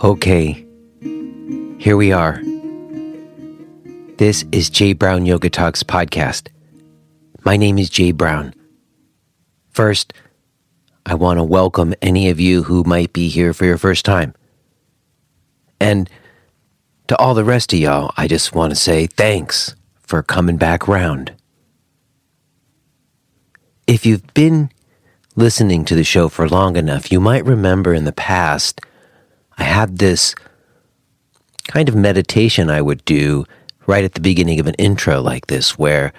Okay, here we are. This is Jay Brown Yoga Talks podcast. My name is Jay Brown. First, I want to welcome any of you who might be here for your first time. And to all the rest of y'all, I just want to say thanks for coming back round. If you've been listening to the show for long enough, you might remember in the past, I had this kind of meditation I would do right at the beginning of an intro like this, where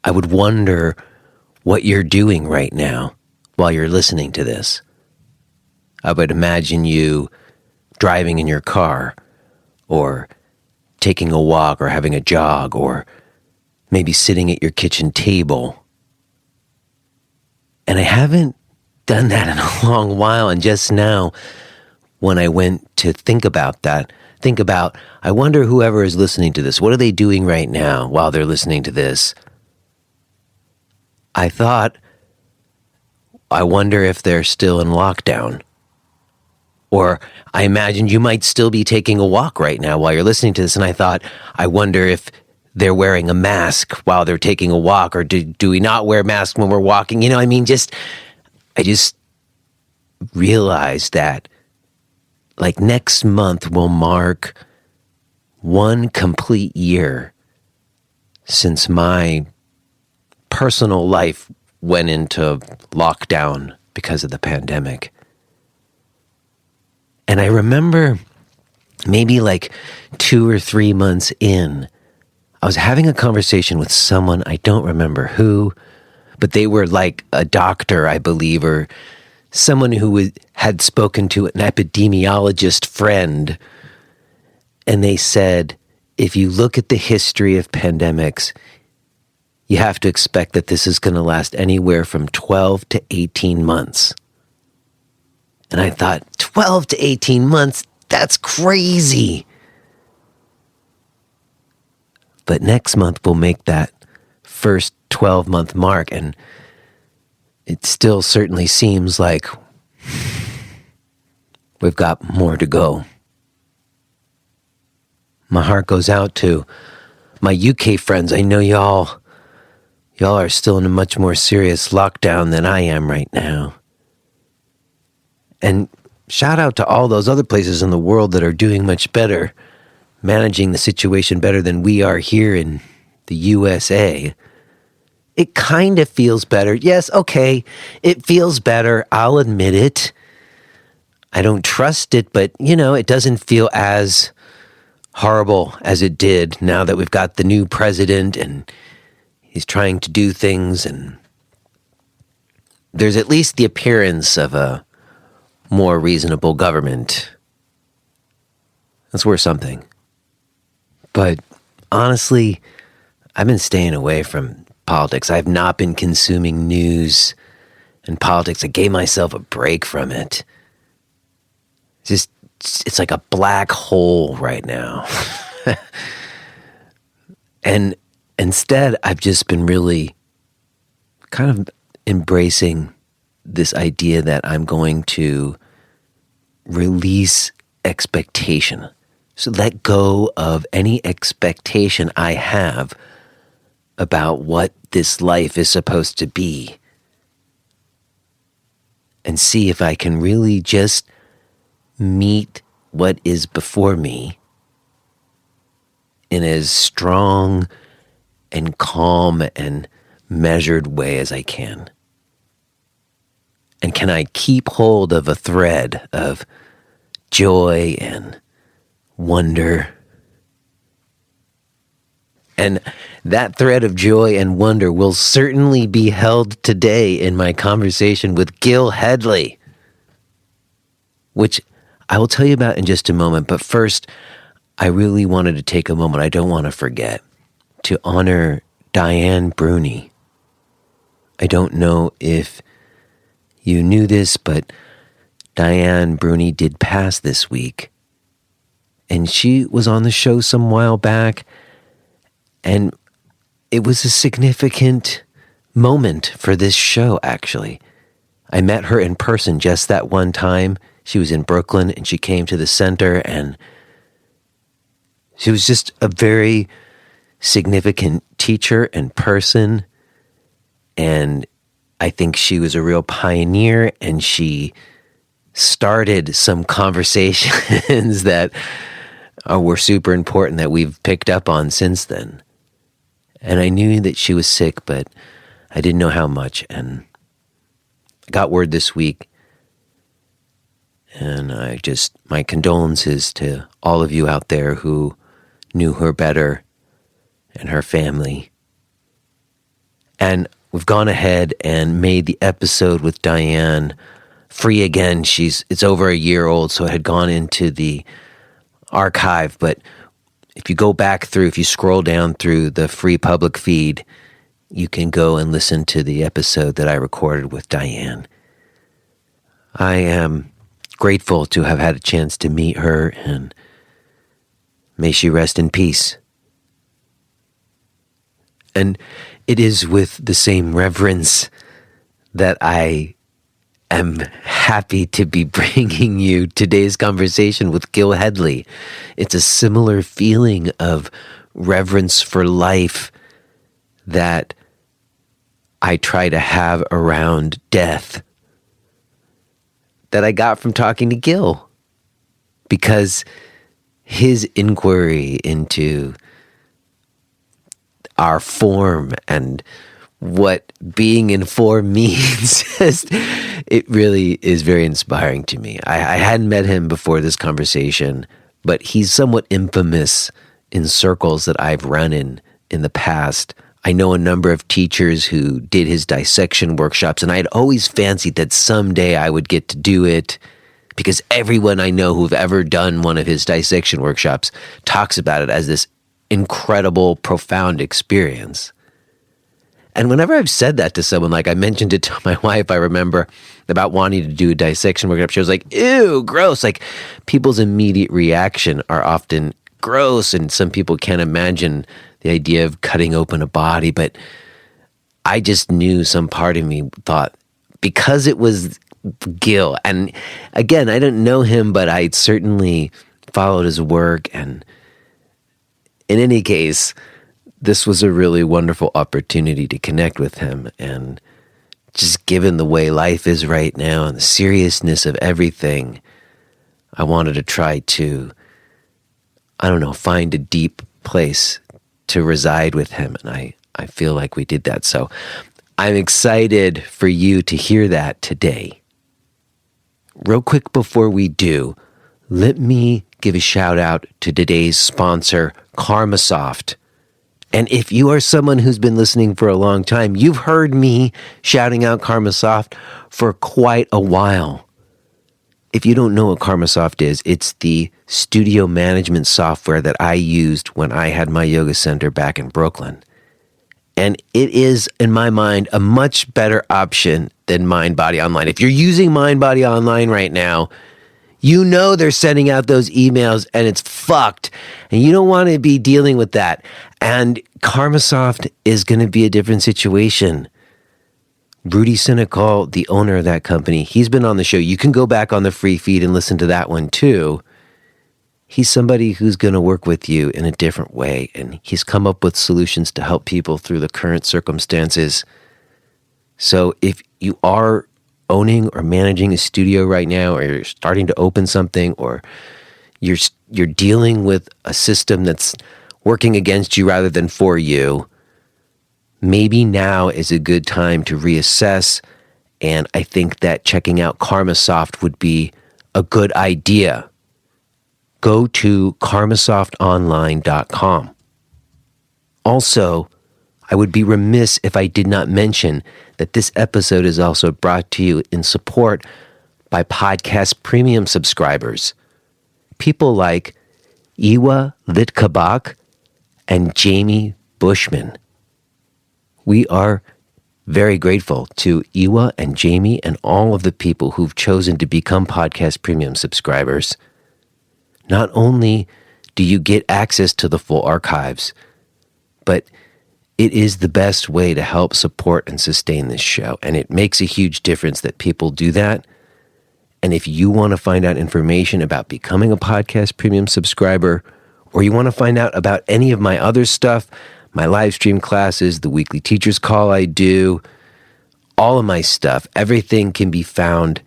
I would wonder what you're doing right now while you're listening to this. I would imagine you driving in your car, or taking a walk, or having a jog, or maybe sitting at your kitchen table. And I haven't done that in a long while, and just now, when I went to think about, I wonder whoever is listening to this, what are they doing right now while they're listening to this? I thought, I wonder if they're still in lockdown. Or I imagined you might still be taking a walk right now while you're listening to this, and I thought, I wonder if they're wearing a mask while they're taking a walk, or do we not wear masks when we're walking? I just realized that like next month will mark 1 complete year since my personal life went into lockdown because of the pandemic. And I remember maybe like 2 or 3 months in, I was having a conversation with someone, I don't remember who, but they were like a doctor, I believe, or someone who had spoken to an epidemiologist friend, and they said, if you look at the history of pandemics, you have to expect that this is going to last anywhere from 12 to 18 months. And I thought, 12 to 18 months, that's crazy. But next month we'll make that first 12-month mark, and it still certainly seems like we've got more to go. My heart goes out to my UK friends. I know y'all are still in a much more serious lockdown than I am right now. And shout out to all those other places in the world that are doing much better, managing the situation better than we are here in the USA. It kind of feels better. Yes, okay, it feels better. I'll admit it. I don't trust it, but, it doesn't feel as horrible as it did now that we've got the new president and he's trying to do things, and there's at least the appearance of a more reasonable government. That's worth something. But honestly, I've been staying away from politics. I've not been consuming news and politics. I gave myself a break from it. It's like a black hole right now. And instead, I've just been really kind of embracing this idea that I'm going to release expectation. So let go of any expectation I have about what this life is supposed to be, and see if I can really just meet what is before me in as strong and calm and measured way as I can. And can I keep hold of a thread of joy and wonder? And that thread of joy and wonder will certainly be held today in my conversation with Gil Hedley, which I will tell you about in just a moment. But first, I really wanted to take a moment, I don't want to forget, to honor Diane Bruni. I don't know if you knew this, but Diane Bruni did pass this week. And she was on the show some while back, and it was a significant moment for this show, actually. I met her in person just that one time She was in Brooklyn, and she came to the center, and she was just a very significant teacher and person. And I think she was a real pioneer, and she started some conversations that were super important that we've picked up on since then. And I knew that she was sick, but I didn't know how much. And I got word this week, and my condolences to all of you out there who knew her better and her family. And we've gone ahead and made the episode with Diane free again. It's over a year old, so it had gone into the archive. But if you go back through, if you scroll down through the free public feed, you can go and listen to the episode that I recorded with Diane. I am grateful to have had a chance to meet her, and may she rest in peace. And it is with the same reverence that I am happy to be bringing you today's conversation with Gil Hedley. It's a similar feeling of reverence for life that I try to have around death that I got from talking to Gil, because his inquiry into our form and what being in form means, it really is very inspiring to me. I hadn't met him before this conversation, but he's somewhat infamous in circles that I've run in the past. I know a number of teachers who did his dissection workshops, and I'd always fancied that someday I would get to do it, because everyone I know who've ever done one of his dissection workshops talks about it as this incredible, profound experience. And whenever I've said that to someone, like I mentioned it to my wife, I remember, about wanting to do a dissection workshop, she was like, ew, gross. Like, people's immediate reaction are often gross, and some people can't imagine the idea of cutting open a body. But I just knew some part of me thought, because it was Gil, and again, I don't know him, but I certainly followed his work, and in any case, this was a really wonderful opportunity to connect with him. And just given the way life is right now and the seriousness of everything, I wanted to try to, find a deep place to reside with him. And I feel like we did that. So I'm excited for you to hear that today. Real quick before we do, let me give a shout out to today's sponsor, KarmaSoft. And if you are someone who's been listening for a long time, you've heard me shouting out KarmaSoft for quite a while. If you don't know what KarmaSoft is, it's the studio management software that I used when I had my yoga center back in Brooklyn. And it is, in my mind, a much better option than MindBody Online. If you're using MindBody Online right now, you know they're sending out those emails and it's fucked. And you don't want to be dealing with that. And KarmaSoft is going to be a different situation. Rudy Sinecal, the owner of that company, he's been on the show. You can go back on the free feed and listen to that one too. He's somebody who's going to work with you in a different way. And he's come up with solutions to help people through the current circumstances. So if you are owning or managing a studio right now, or you're starting to open something, or you're dealing with a system that's working against you rather than for you, maybe now is a good time to reassess. And I think that checking out KarmaSoft would be a good idea. Go to karmasoftonline.com. Also, I would be remiss if I did not mention that this episode is also brought to you in support by podcast premium subscribers. People like Iwa Litkabak and Jamie Bushman. We are very grateful to Iwa and Jamie and all of the people who've chosen to become podcast premium subscribers. Not only do you get access to the full archives, but it is the best way to help support and sustain this show. And it makes a huge difference that people do that. And if you want to find out information about becoming a Podcast Premium subscriber, or you want to find out about any of my other stuff, my live stream classes, the weekly teacher's call I do, all of my stuff, everything can be found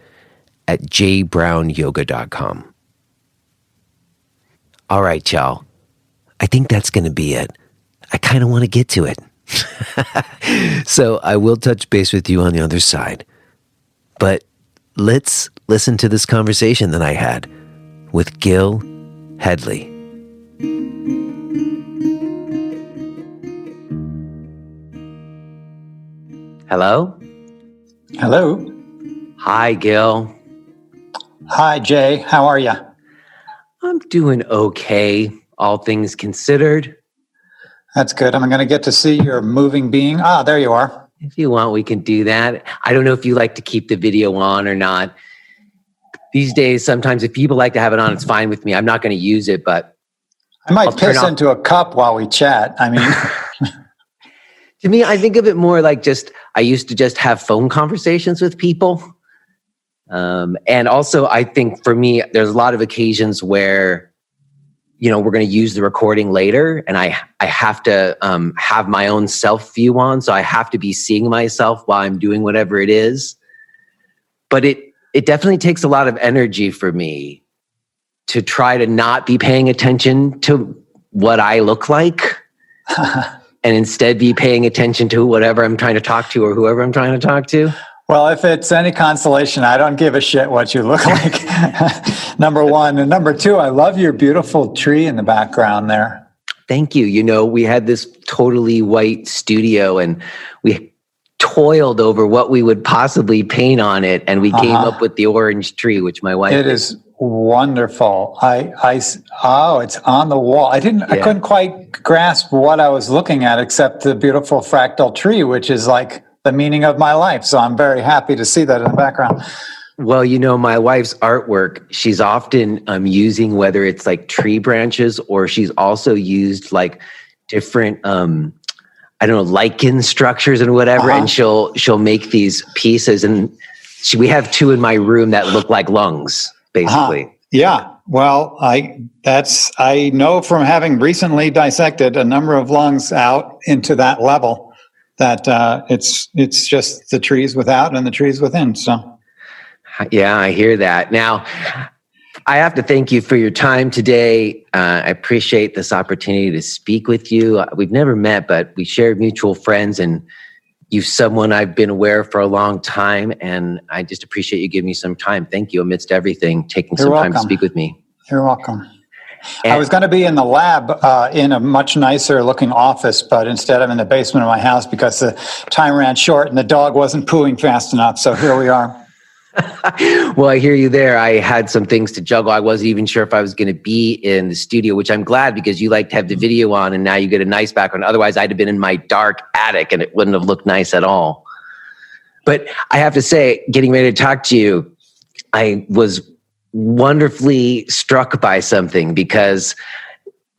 at jbrownyoga.com. All right, y'all. I think that's going to be it. I kind of want to get to it. So I will touch base with you on the other side. But let's listen to this conversation that I had with Gil Hedley. Hello? Hello. Hi, Gil. Hi, Jay. How are you? I'm doing okay, all things considered. That's good. I'm going to get to see your moving being. Ah, there you are. If you want, we can do that. I don't know if you like to keep the video on or not. These days, sometimes if people like to have it on, it's fine with me. I'm not going to use it, but I might piss into a cup while we chat. I mean, to me, I think of it more like I used to just have phone conversations with people. And also, I think for me, there's a lot of occasions where, we're going to use the recording later, and I have to have my own self view on, so I have to be seeing myself while I'm doing whatever it is. But it definitely takes a lot of energy for me to try to not be paying attention to what I look like and instead be paying attention to whatever I'm trying to talk to or whoever I'm trying to talk to. Well, if it's any consolation, I don't give a shit what you look like, number one. And number two, I love your beautiful tree in the background there. Thank you. We had this totally white studio, and we toiled over what we would possibly paint on it, and we came up with the orange tree, which my wife... It is wonderful. It's on the wall. I couldn't quite grasp what I was looking at, except the beautiful fractal tree, which is like the meaning of my life. So I'm very happy to see that in the background. Well, my wife's artwork, she's often using, whether it's like tree branches, or she's also used like different, lichen structures and whatever. And she'll make these pieces, and we have two in my room that look like lungs, basically. Yeah. Well, I know from having recently dissected a number of lungs out into that level, that it's just the trees without and the trees within. So, yeah, I hear that. Now, I have to thank you for your time today. I appreciate this opportunity to speak with you. We've never met, but we shared mutual friends, and you're someone I've been aware of for a long time, and I just appreciate you giving me some time. Thank you, amidst everything, taking some time to speak with me. You're welcome. I was going to be in the lab in a much nicer looking office, but instead I'm in the basement of my house because the time ran short and the dog wasn't pooing fast enough. So here we are. Well, I hear you there. I had some things to juggle. I wasn't even sure if I was going to be in the studio, which I'm glad, because you like to have the video on and now you get a nice background. Otherwise, I'd have been in my dark attic and it wouldn't have looked nice at all. But I have to say, getting ready to talk to you, I was wonderfully struck by something, because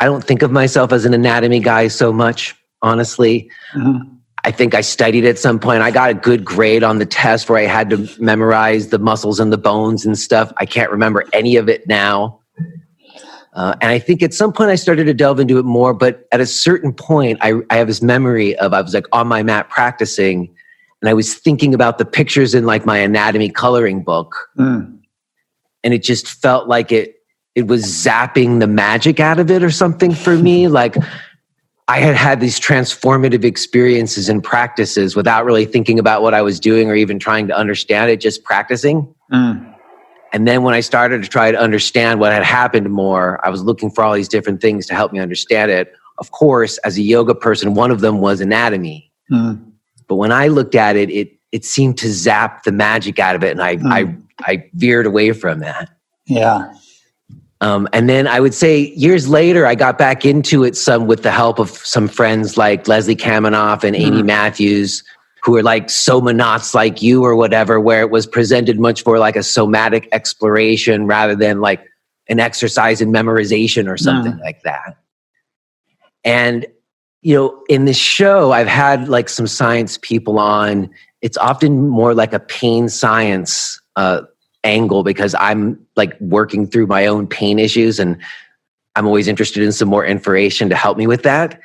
I don't think of myself as an anatomy guy so much, honestly. Mm-hmm. I think I studied at some point. I got a good grade on the test where I had to memorize the muscles and the bones and stuff. I can't remember any of it now. And I think at some point I started to delve into it more, but at a certain point, I have this memory of, I was like on my mat practicing, and I was thinking about the pictures in like my anatomy coloring book. Mm. And it just felt like it was zapping the magic out of it or something for me. Like I had these transformative experiences and practices without really thinking about what I was doing or even trying to understand it, just practicing. Mm. And then when I started to try to understand what had happened more, I was looking for all these different things to help me understand it. Of course, as a yoga person, one of them was anatomy. Mm. But when I looked at it, it seemed to zap the magic out of it. And I veered away from that. Yeah. And then I would say years later, I got back into it some with the help of some friends like Leslie Kaminoff and Amy Matthews, who are like somanauts like you or whatever, where it was presented much more like a somatic exploration rather than like an exercise in memorization or something like that. And, in this show, I've had like some science people on. It's often more like a pain science angle because I'm like working through my own pain issues, and I'm always interested in some more information to help me with that.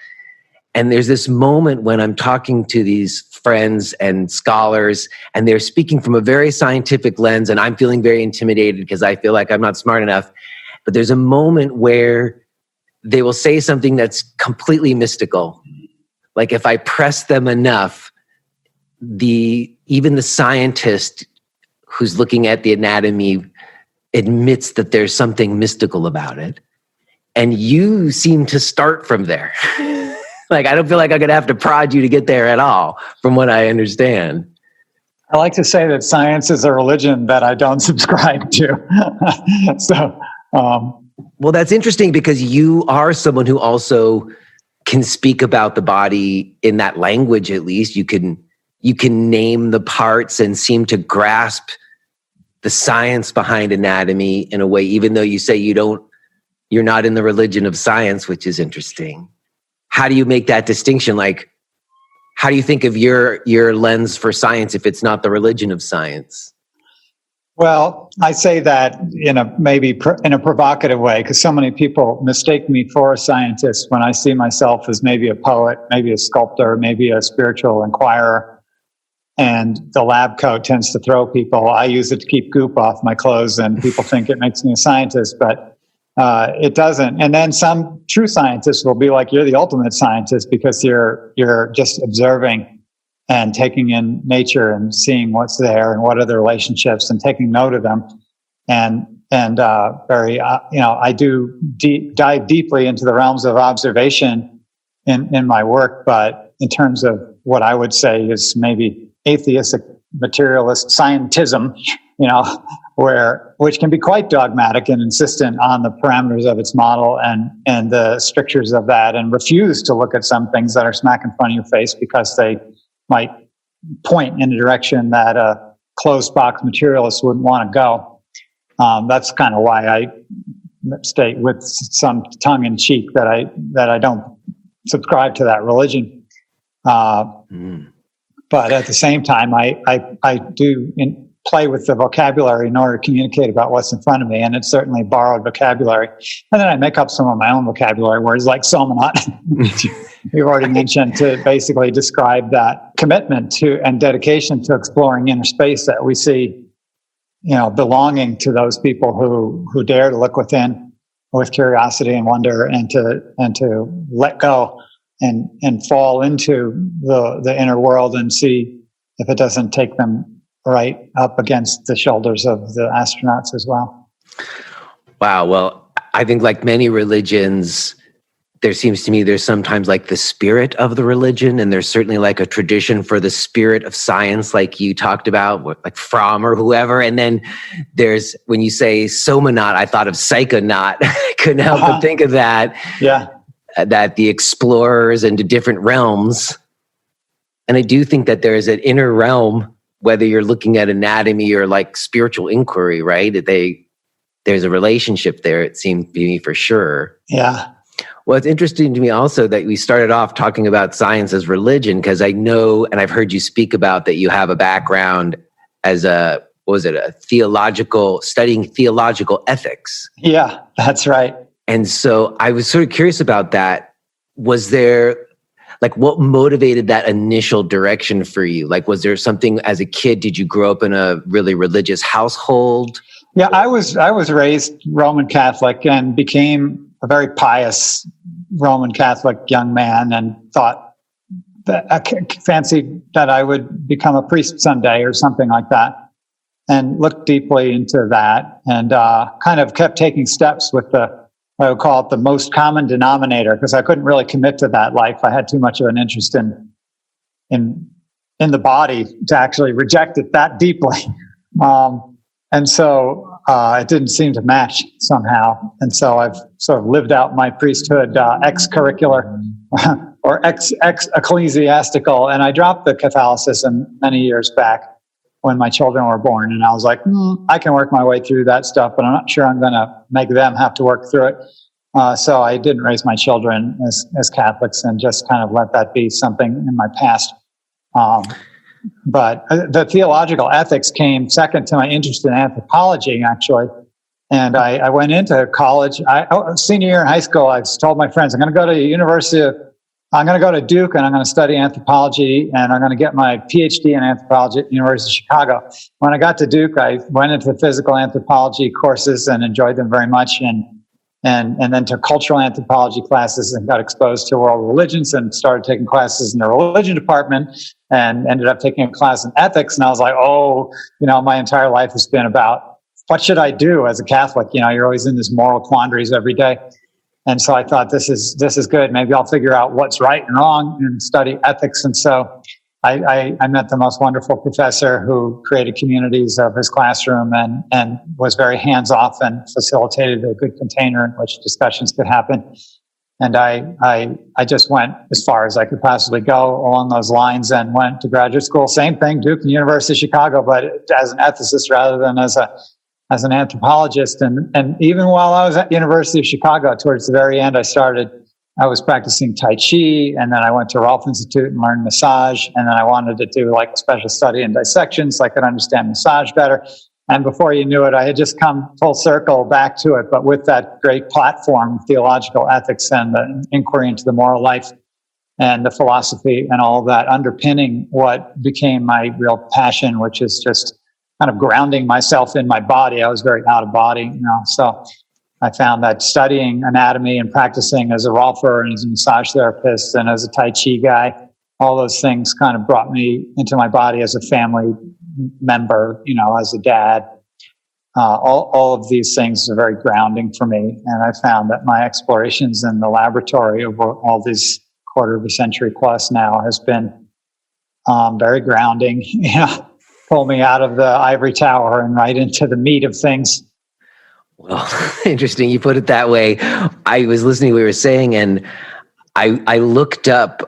And there's this moment when I'm talking to these friends and scholars, and they're speaking from a very scientific lens, and I'm feeling very intimidated because I feel like I'm not smart enough. But there's a moment where they will say something that's completely mystical. Like if I press them enough, even the scientist who's looking at the anatomy admits that there's something mystical about it. And you seem to start from there. Like, I don't feel like I'm going to have to prod you to get there at all, from what I understand. I like to say that science is a religion that I don't subscribe to. Well, that's interesting because you are someone who also can speak about the body in that language. At least you can name the parts and seem to grasp the science behind anatomy in a way, even though you say you're not in the religion of science, which is interesting. How do you make that distinction? Like, how do you think of your lens for science if it's not the religion of science? Well, I say that in a provocative way, because so many people mistake me for a scientist when I see myself as maybe a poet, maybe a sculptor, maybe a spiritual inquirer. And the lab coat tends to throw people. I use it to keep goop off my clothes, and people think it makes me a scientist, but it doesn't. And then some true scientists will be like, you're the ultimate scientist because you're just observing and taking in nature and seeing what's there and what are the relationships and taking note of them. I do dive deeply into the realms of observation in my work, but in terms of what I would say is maybe atheistic materialist scientism, which can be quite dogmatic and insistent on the parameters of its model and the strictures of that, and refuse to look at some things that are smack in front of your face because they might point in a direction that a closed box materialist wouldn't want to go. That's kind of why I state with some tongue in cheek that I don't subscribe to that religion. But at the same time, I do play with the vocabulary in order to communicate about what's in front of me, and it's certainly borrowed vocabulary. And then I make up some of my own vocabulary, words like somanot, we've already mentioned, to basically describe that commitment to and dedication to exploring inner space that we see, belonging to those people who dare to look within with curiosity and wonder, and to let go and fall into the inner world and see if it doesn't take them right up against the shoulders of the astronauts as well. Wow. Well, I think like many religions, there seems to me there's sometimes like the spirit of the religion, and there's certainly like a tradition for the spirit of science, like you talked about, like Fromm or whoever. And then there's, when you say somanot, I thought of psychonaut. I couldn't help but think of that. Yeah. That the explorers into different realms. And I do think that there is an inner realm, whether you're looking at anatomy or like spiritual inquiry, right? There's a relationship there, it seems to me, for sure. Yeah. Well, it's interesting to me also that we started off talking about science as religion, because I know, and I've heard you speak about that you have a background as studying theological ethics. Yeah, that's right. And so I was sort of curious about that. Was there, like, what motivated that initial direction for you? Like, was there something as a kid? Did you grow up in a really religious household? Yeah, I was raised Roman Catholic and became a very pious Roman Catholic young man, and thought that I fancied that I would become a priest someday or something like that, and looked deeply into that, and kind of kept taking steps with I would call it the most common denominator, because I couldn't really commit to that life. I had too much of an interest in the body to actually reject it that deeply. And so it didn't seem to match somehow. And so I've sort of lived out my priesthood ex-curricular or ecclesiastical. And I dropped the Catholicism many years back when my children were born. And I was like, I can work my way through that stuff, but I'm not sure I'm going to make them have to work through it. So I didn't raise my children as Catholics, and just kind of let that be something in my past. But the theological ethics came second to my interest in anthropology, actually. And I went into college. Senior year in high school, I told my friends, I'm going to go to Duke, and I'm going to study anthropology, and I'm going to get my PhD in anthropology at the University of Chicago. When I got to Duke, I went into the physical anthropology courses and enjoyed them very much, and then took cultural anthropology classes and got exposed to world religions and started taking classes in the religion department and ended up taking a class in ethics. And I was like, my entire life has been about what should I do as a Catholic? You're always in these moral quandaries every day. And so I thought, this is good. Maybe I'll figure out what's right and wrong and study ethics. And so I met the most wonderful professor who created communities of his classroom and was very hands-off and facilitated a good container in which discussions could happen. And I just went as far as I could possibly go along those lines and went to graduate school. Same thing, Duke and University of Chicago, but as an ethicist rather than as an anthropologist. And even while I was at University of Chicago, towards the very end, I was practicing Tai Chi, and then I went to Rolf Institute and learned massage. And then I wanted to do like a special study in dissection so I could understand massage better. And before you knew it, I had just come full circle back to it, but with that great platform, theological ethics and the inquiry into the moral life and the philosophy and all of that underpinning what became my real passion, which is just kind of grounding myself in my body. I was very out of body, so I found that studying anatomy and practicing as a Rolfer and as a massage therapist and as a Tai Chi guy, all those things kind of brought me into my body as a family member, as a dad. All of these things are very grounding for me. And I found that my explorations in the laboratory over all these quarter of a century plus now has been very grounding. Pull me out of the ivory tower and right into the meat of things. Well, interesting. You put it that way. I was listening to what you were saying, and I looked up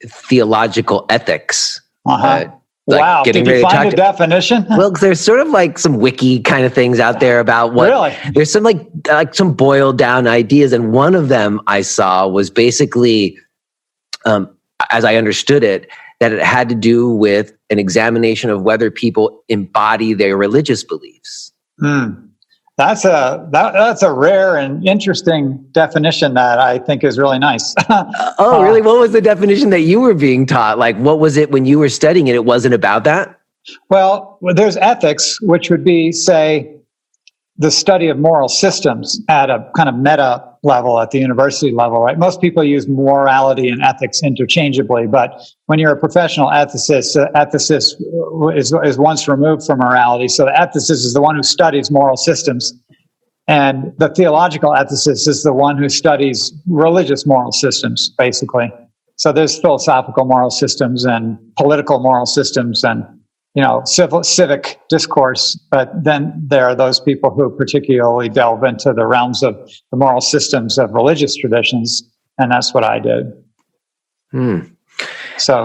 theological ethics. Wow. Did you find a definition? Well, there's sort of like some wiki kind of things out there about what. Really? There's some like some boiled down ideas, and one of them I saw was basically, as I understood it, that it had to do with an examination of whether people embody their religious beliefs. That's a rare and interesting definition that I think is really nice. Really? What was the definition that you were being taught? Like, what was it when you were studying it? It wasn't about that? Well, there's ethics, which would be, say, the study of moral systems at a kind of meta level at the university level, right? Most people use morality and ethics interchangeably, but when you're a professional ethicist is once removed from morality. So the ethicist is the one who studies moral systems, and the theological ethicist is the one who studies religious moral systems, basically. So there's philosophical moral systems and political moral systems and civic discourse, but then there are those people who particularly delve into the realms of the moral systems of religious traditions, and that's what I did. So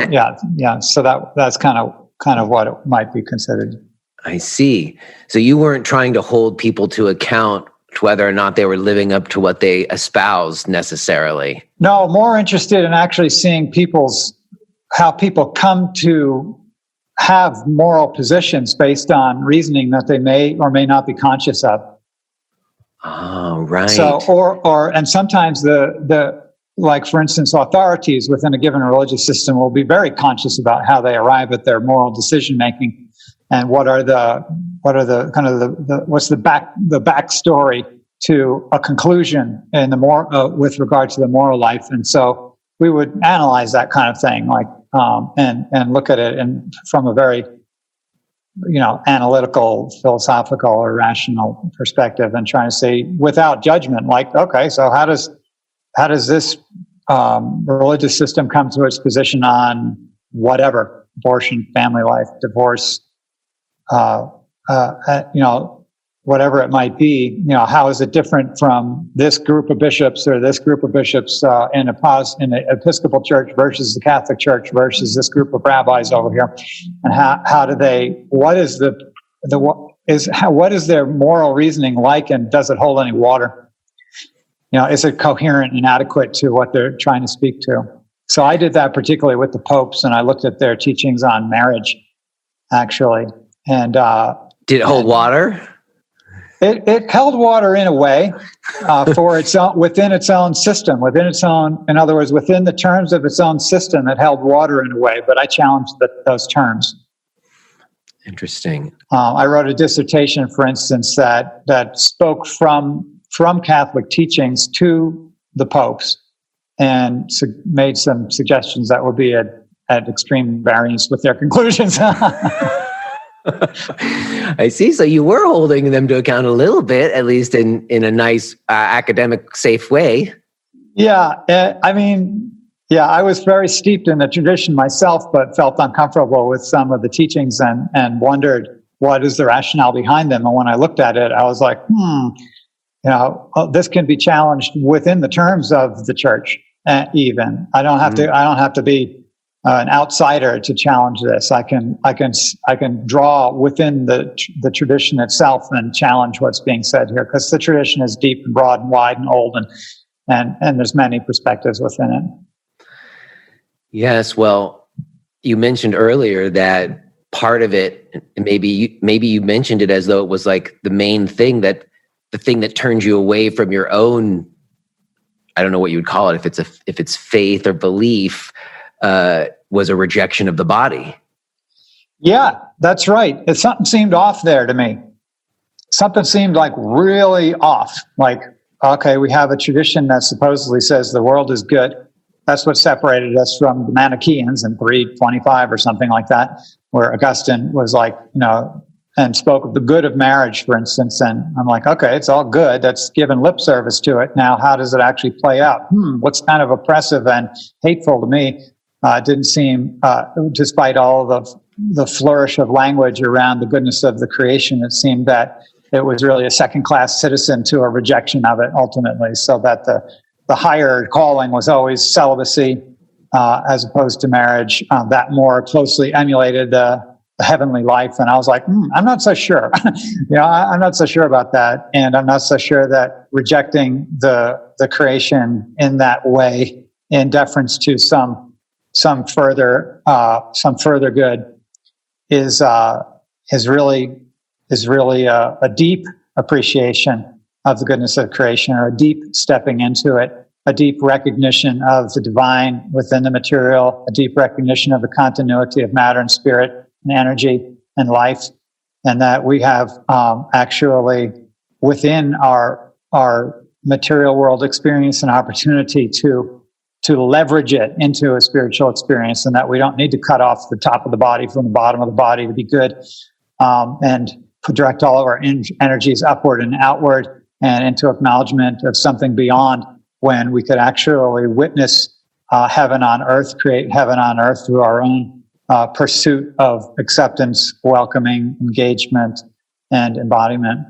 so that's kind of what it might be considered. I see. So you weren't trying to hold people to account to whether or not they were living up to what they espoused necessarily. No, more interested in actually seeing how people come to have moral positions based on reasoning that they may or may not be conscious of. Oh, right. So, and sometimes the like, for instance, authorities within a given religious system will be very conscious about how they arrive at their moral decision making, and what's the backstory to a conclusion in the with regard to the moral life. And so we would analyze that kind of thing, like. And look at it from a very, analytical, philosophical, or rational perspective, and trying to say without judgment, like, okay, so how does this religious system come to its position on whatever, abortion, family life, divorce, whatever it might be, how is it different from this group of bishops or this group of bishops in the Episcopal Church versus the Catholic Church versus this group of rabbis over here, and what is their moral reasoning like, and does it hold any water? Is it coherent and adequate to what they're trying to speak to? So I did that particularly with the popes, and I looked at their teachings on marriage, actually. And did it hold water? It held water in a way for its own, within its own system, within its own, in other words, within the terms of its own system, it held water in a way, but I challenged those terms. Interesting. I wrote a dissertation, for instance, that spoke from Catholic teachings to the popes and made some suggestions that would be at extreme variance with their conclusions. I see. So you were holding them to account a little bit, at least in a nice academic, safe way. Yeah. I was very steeped in the tradition myself, but felt uncomfortable with some of the teachings and wondered what is the rationale behind them. And when I looked at it, I was like, this can be challenged within the terms of the church. Even I don't have to be an outsider to challenge this. I can draw within the tradition itself and challenge what's being said here, because the tradition is deep and broad and wide and old, and there's many perspectives within it. Yes, well, you mentioned earlier that part of it, maybe you mentioned it as though it was like the main thing, that the thing that turned you away from your own, I don't know what you would call it, if it's faith or belief, was a rejection of the body. Yeah, that's right. Something seemed off there to me. Something seemed like really off. Like, okay, we have a tradition that supposedly says the world is good. That's what separated us from the Manichaeans in 325 or something like that, where Augustine was like, and spoke of the good of marriage, for instance. And I'm like, okay, it's all good. That's given lip service to it. Now, how does it actually play out? What's kind of oppressive and hateful to me? It didn't seem, despite all the flourish of language around the goodness of the creation, it seemed that it was really a second-class citizen to a rejection of it ultimately, so that the higher calling was always celibacy as opposed to marriage. That more closely emulated the heavenly life. And I was like, I'm not so sure. I'm not so sure about that. And I'm not so sure that rejecting the creation in that way, in deference to some further good, is really a deep appreciation of the goodness of creation, or a deep stepping into it, a deep recognition of the divine within the material, a deep recognition of the continuity of matter and spirit and energy and life, and that we have actually within our material world experience an opportunity to leverage it into a spiritual experience, and that we don't need to cut off the top of the body from the bottom of the body to be good, and direct all of our energies upward and outward and into acknowledgement of something beyond, when we could actually witness heaven on earth, create heaven on earth through our own pursuit of acceptance, welcoming, engagement, and embodiment.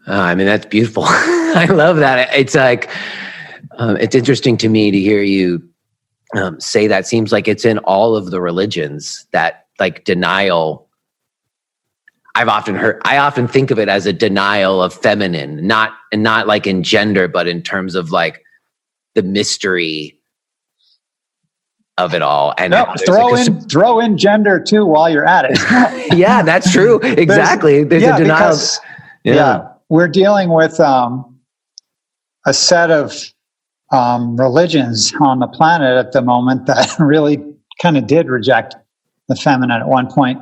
That's beautiful. I love that. It's like, it's interesting to me to hear you say that. Seems like it's in all of the religions, that like denial. I often think of it as a denial of feminine, not like in gender, but in terms of like the mystery of it all. And throw in gender too while you're at it. Yeah, that's true. Exactly. There's a denial. Because, we're dealing with a set of religions on the planet at the moment that really kind of did reject the feminine at one point.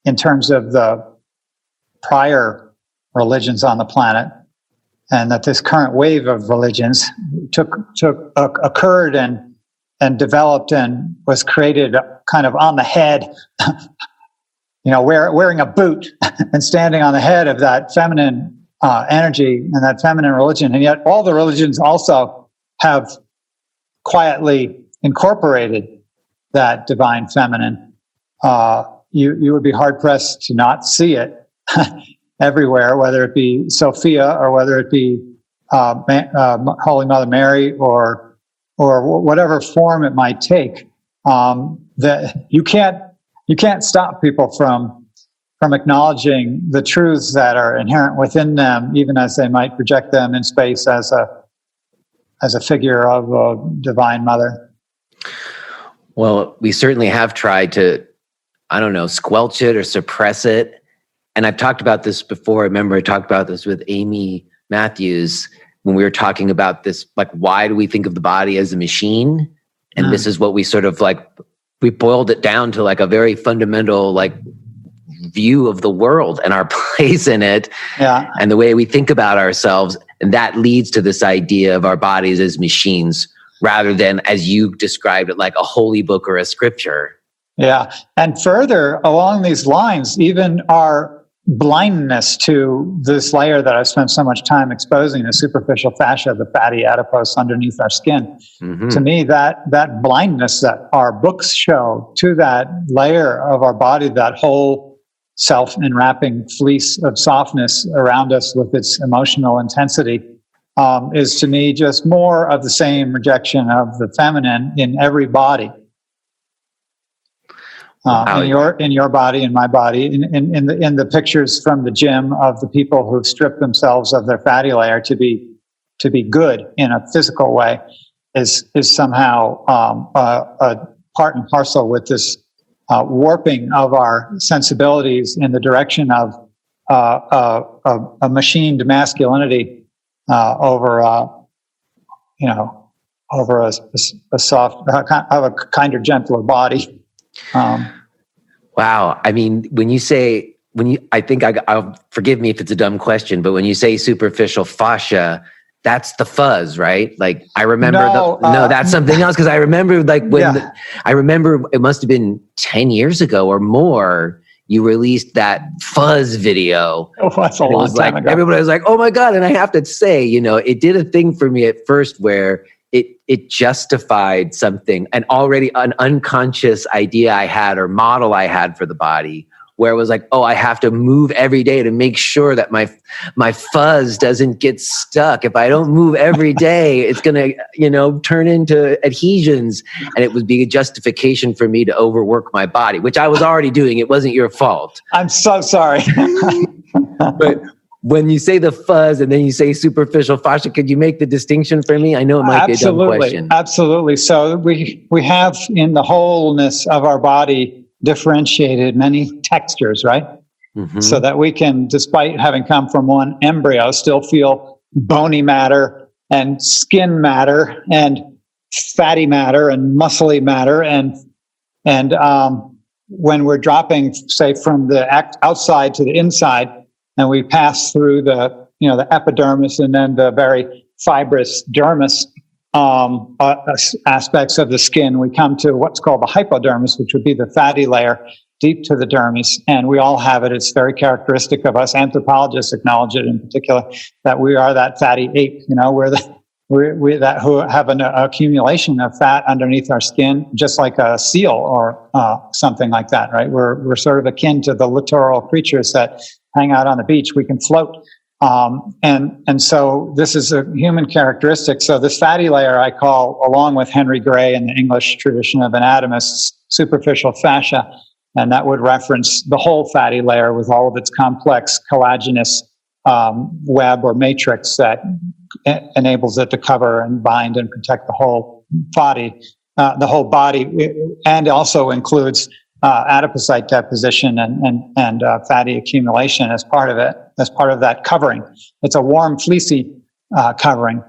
In terms of the prior religions on the planet, and that this current wave of religions occurred and developed and was created kind of on the head, wearing a boot and standing on the head of that feminine energy and that feminine religion. And yet all the religions also have quietly incorporated that divine feminine. You would be hard-pressed to not see it everywhere, whether it be Sophia or whether it be Holy Mother Mary or whatever form it might take. That you can't stop people from acknowledging the truths that are inherent within them, even as they might project them in space as as a figure of a divine mother. Well, we certainly have tried to, I don't know, squelch it or suppress it. And I've talked about this before. I remember I talked about this with Amy Matthews when we were talking about this, like, why do we think of the body as a machine? And this is what we sort of like, we boiled it down to like a very fundamental, like, view of the world and our place in it, and the way we think about ourselves. And that leads to this idea of our bodies as machines rather than, as you described it, like a holy book or a scripture. Yeah. And further along these lines, even our blindness to this layer that I've spent so much time exposing, the superficial fascia, the fatty adipose underneath our skin. To me, that blindness that our books show to that layer of our body, that whole self-enwrapping fleece of softness around us with its emotional intensity, is to me just more of the same rejection of the feminine in every body. In your body, in my body, in the pictures from the gym of the people who've stripped themselves of their fatty layer to be good in a physical way, is somehow a part and parcel with this warping of our sensibilities in the direction of a machined masculinity over a soft, of a kinder, gentler body. Wow. I mean, I think I'll forgive me if it's a dumb question, but when you say superficial fascia, that's the fuzz, right? Like, I remember that's something else. Cause I remember I remember it must've been 10 years ago or more, you released that fuzz video. Oh, that's a long time ago. Everybody was like, oh my God. And I have to say, it did a thing for me at first where it justified something, an unconscious idea I had or model I had for the body, where it was like, oh, I have to move every day to make sure that my fuzz doesn't get stuck. If I don't move every day, it's going to, turn into adhesions. And it would be a justification for me to overwork my body, which I was already doing. It wasn't your fault. I'm so sorry. But when you say the fuzz and then you say superficial fascia, could you make the distinction for me? I know it might be a dumb question. Absolutely. So we have in the wholeness of our body differentiated many textures, right? So that we can, despite having come from one embryo, still feel bony matter and skin matter and fatty matter and muscly matter. And when we're dropping, say, from the outside to the inside, and we pass through the epidermis and then the very fibrous dermis aspects of the skin, we come to what's called the hypodermis, which would be the fatty layer deep to the dermis. And we all have it. It's very characteristic of us. Anthropologists acknowledge it in particular, that we are that fatty ape. We're that who have an accumulation of fat underneath our skin, just like a seal or something like that, right? We're sort of akin to the littoral creatures that hang out on the beach. We can float. And so this is a human characteristic. So this fatty layer I call, along with Henry Gray and the English tradition of anatomists, superficial fascia. And that would reference the whole fatty layer with all of its complex collagenous web or matrix that enables it to cover and bind and protect the whole body, and also includes adipocyte deposition and fatty accumulation as part of it, as part of that covering. It's a warm, fleecy covering.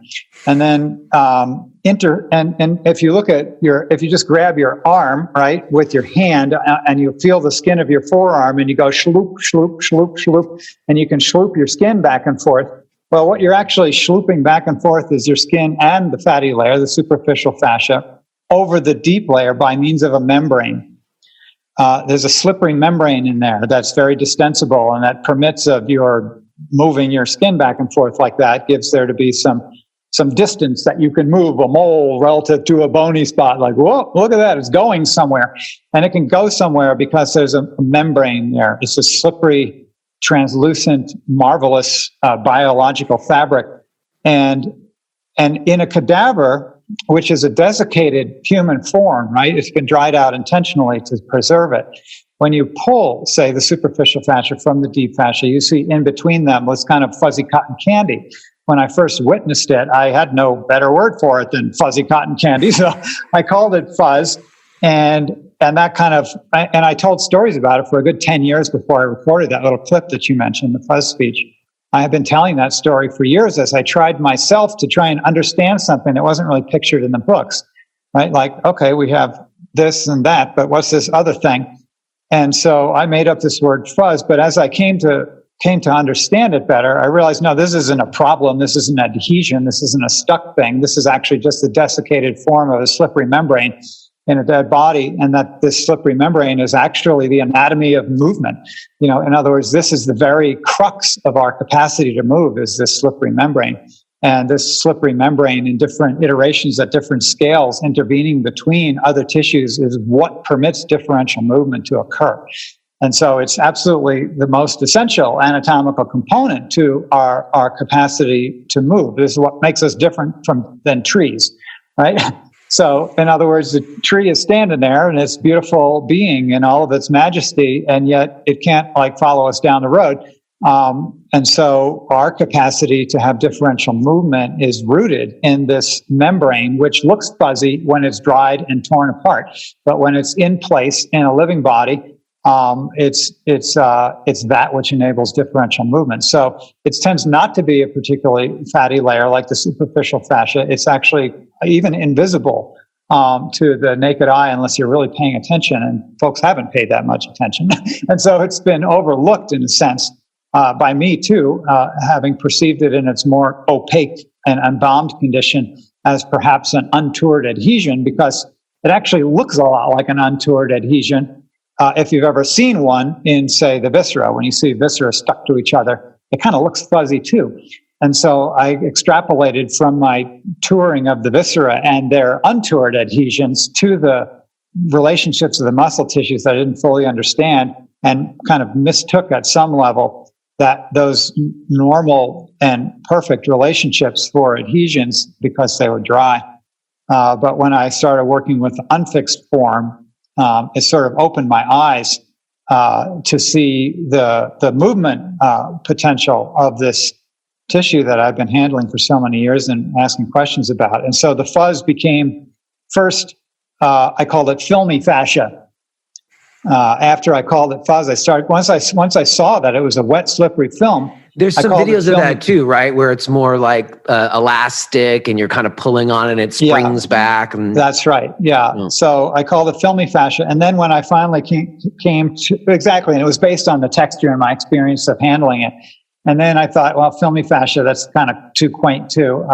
And then and if you look at if you just grab your arm, right, with your hand, and you feel the skin of your forearm, and you go shloop, shloop, shloop, shloop, and you can shloop your skin back and forth. Well, what you're actually shlooping back and forth is your skin and the fatty layer, the superficial fascia, over the deep layer by means of a membrane. There's a slippery membrane in there that's very distensible, and that permits of your moving your skin back and forth like that, gives there to be some distance that you can move a mole relative to a bony spot. Like, whoa, look at that, it's going somewhere. And it can go somewhere because there's a membrane there. It's a slippery, translucent, marvelous biological fabric. And in a cadaver, which is a desiccated human form, right? It's been dried out intentionally to preserve it. When you pull, say, the superficial fascia from the deep fascia, you see in between them what's kind of fuzzy cotton candy. when I first witnessed it, I had no better word for it than fuzzy cotton candy. So I called it fuzz. And that kind of, and I told stories about it for a good 10 years before I recorded that little clip that you mentioned, the fuzz speech. I have been telling that story for years as I tried myself to try and understand something that wasn't really pictured in the books, right? Like, okay, we have this and that, but what's this other thing? And so I made up this word fuzz, but as I came to understand it better, I realized, no, this isn't a problem. This isn't adhesion. This isn't a stuck thing. This is actually just the desiccated form of a slippery membrane in a dead body, and that this slippery membrane is actually the anatomy of movement. In other words, this is the very crux of our capacity to move, is this slippery membrane. And this slippery membrane in different iterations at different scales intervening between other tissues is what permits differential movement to occur. And so it's absolutely the most essential anatomical component to our capacity to move. This is what makes us different than trees, right? So, in other words, the tree is standing there and it's beautiful being in all of its majesty, and yet it can't follow us down the road. And so our capacity to have differential movement is rooted in this membrane, which looks fuzzy when it's dried and torn apart. But when it's in place in a living body, it's that which enables differential movement. So it tends not to be a particularly fatty layer like the superficial fascia. It's actually even invisible to the naked eye unless you're really paying attention, and folks haven't paid that much attention. And so it's been overlooked in a sense by me too, having perceived it in its more opaque and embalmed condition as perhaps an untoured adhesion, because it actually looks a lot like an untoured adhesion. If you've ever seen one in, say, the viscera, when you see viscera stuck to each other, it kind of looks fuzzy too. And so I extrapolated from my touring of the viscera and their untoured adhesions to the relationships of the muscle tissues that I didn't fully understand, and kind of mistook at some level that those normal and perfect relationships for adhesions because they were dry. But when I started working with the unfixed form, it sort of opened my eyes to see the movement potential of this tissue that I've been handling for so many years and asking questions about. And so the fuzz became first, I called it filmy fascia. After I called it fuzz, once I saw that it was a wet, slippery film. There's some videos of that too, right? Where it's more like elastic and you're kind of pulling on it and it springs back. And that's right. Yeah. So I called it filmy fascia. And then when I finally came to, exactly, and it was based on the texture and my experience of handling it. And then I thought, well, filmy fascia, that's kind of too quaint too.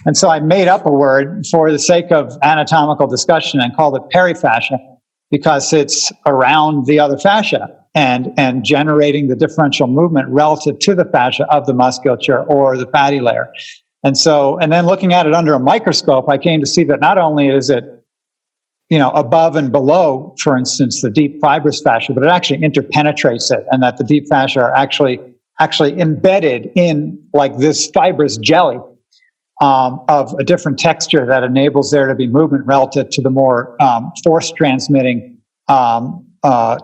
And so I made up a word for the sake of anatomical discussion and called it perifascia, because it's around the other fascia and generating the differential movement relative to the fascia of the musculature or the fatty layer. And then looking at it under a microscope, I came to see that not only is it, above and below, for instance, the deep fibrous fascia, but it actually interpenetrates it, and that the deep fascia are actually embedded in like this fibrous jelly of a different texture that enables there to be movement relative to the more force transmitting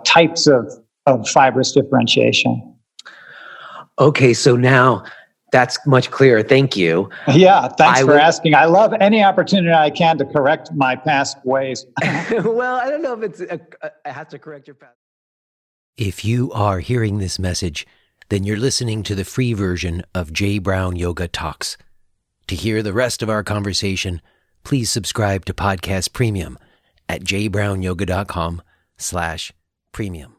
types of fibrous differentiation. Okay, so now that's much clearer. Thank you. Yeah, thanks for asking. I love any opportunity I can to correct my past ways. Well, I don't know if I have to correct your past. If you are hearing this message, then you're listening to the free version of J. Brown Yoga Talks. To hear the rest of our conversation, please subscribe to Podcast Premium at jbrownyoga.com/premium.